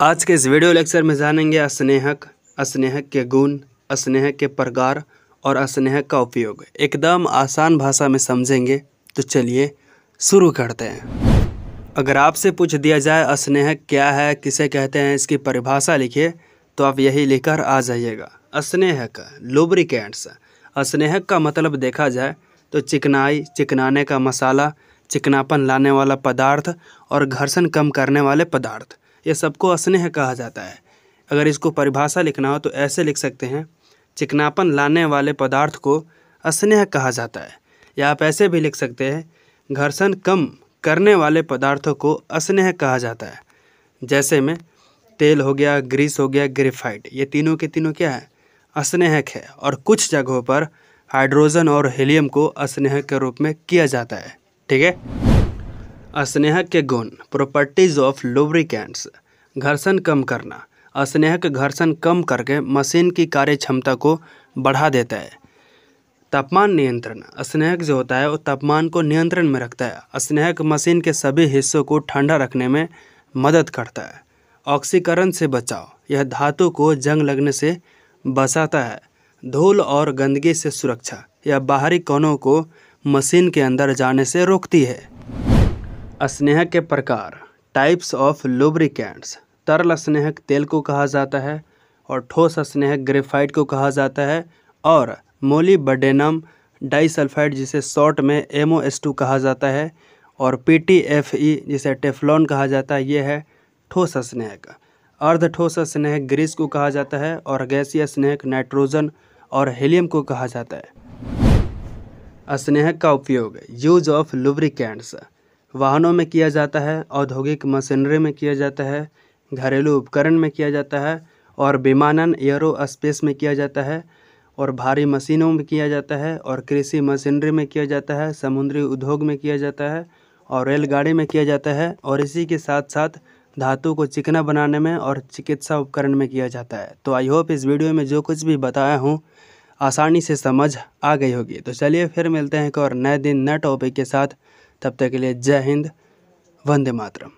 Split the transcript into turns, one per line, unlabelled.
आज के इस वीडियो लेक्चर में जानेंगे स्नेहक, स्नेहक के गुण, स्नेहक के प्रकार और स्नेहक का उपयोग। एकदम आसान भाषा में समझेंगे। तो चलिए शुरू करते हैं। अगर आपसे पूछ दिया जाए स्नेहक क्या है, किसे कहते हैं, इसकी परिभाषा लिखिए, तो आप यही लिखकर आ जाइएगा। स्नेहक लुब्रिकेंट्स। स्नेहक का मतलब देखा जाए तो चिकनाई, चिकनाने का मसाला, चिकनापन लाने वाला पदार्थ और घर्षण कम करने वाले पदार्थ, ये सबको स्नेह कहा जाता है। अगर इसको परिभाषा लिखना हो तो ऐसे लिख सकते हैं, चिकनापन लाने वाले पदार्थ को स्नेह कहा जाता है। या आप ऐसे भी लिख सकते हैं, घर्षण कम करने वाले पदार्थों को स्नेह कहा जाता है। जैसे में तेल हो गया, ग्रीस हो गया, ग्रेफाइट, ये तीनों के तीनों क्या है, स्नेहक है। और कुछ जगहों पर हाइड्रोजन और हीलियम को स्नेहक के रूप में किया जाता है। ठीक है। स्नेहक के गुण, प्रॉपर्टीज ऑफ लुब्रिकेंट्स। घर्षण कम करना। स्नेहक घर्षण कम करके मशीन की कार्य क्षमता को बढ़ा देता है। तापमान नियंत्रण। स्नेहक जो होता है वो तापमान को नियंत्रण में रखता है। स्नेहक मशीन के सभी हिस्सों को ठंडा रखने में मदद करता है। ऑक्सीकरण से बचाव। यह धातु को जंग लगने से बचाता है। धूल और गंदगी से सुरक्षा। यह बाहरी कणों को मशीन के अंदर जाने से रोकती है। स्नेहक के प्रकार, टाइप्स ऑफ लुब्रिकेंट्स। तरल स्नेहक तेल को कहा जाता है और ठोस स्नेहक ग्रेफाइट को कहा जाता है और मोलिब्डेनम डाइसल्फाइड जिसे शॉर्ट में MOS2 कहा जाता है और PTFE जिसे टेफ्लॉन कहा जाता है, ये है ठोस स्नेहक। अर्ध ठोस स्नेहक ग्रीस को कहा जाता है और गैसीय स्नेहक नाइट्रोजन और हीलियम को कहा जाता है। स्नेहक का उपयोग, यूज ऑफ लुब्रिकेंट्स। वाहनों में किया जाता है, औद्योगिक मशीनरी में किया जाता है, घरेलू उपकरण में किया जाता है और विमानन एयरोस्पेस में किया जाता है और भारी मशीनों में किया जाता है और कृषि मशीनरी में किया जाता है, समुद्री उद्योग में किया जाता है और रेलगाड़ी में किया जाता है और इसी के साथ साथ धातु को चिकना बनाने में और चिकित्सा उपकरण में किया जाता है। तो आई होप इस वीडियो में जो कुछ भी बताया हूँ आसानी से समझ आ गई होगी। तो चलिए फिर मिलते हैं एक और नए दिन नए टॉपिक के साथ। तब तक के लिए जय हिंद, वंदे मातरम।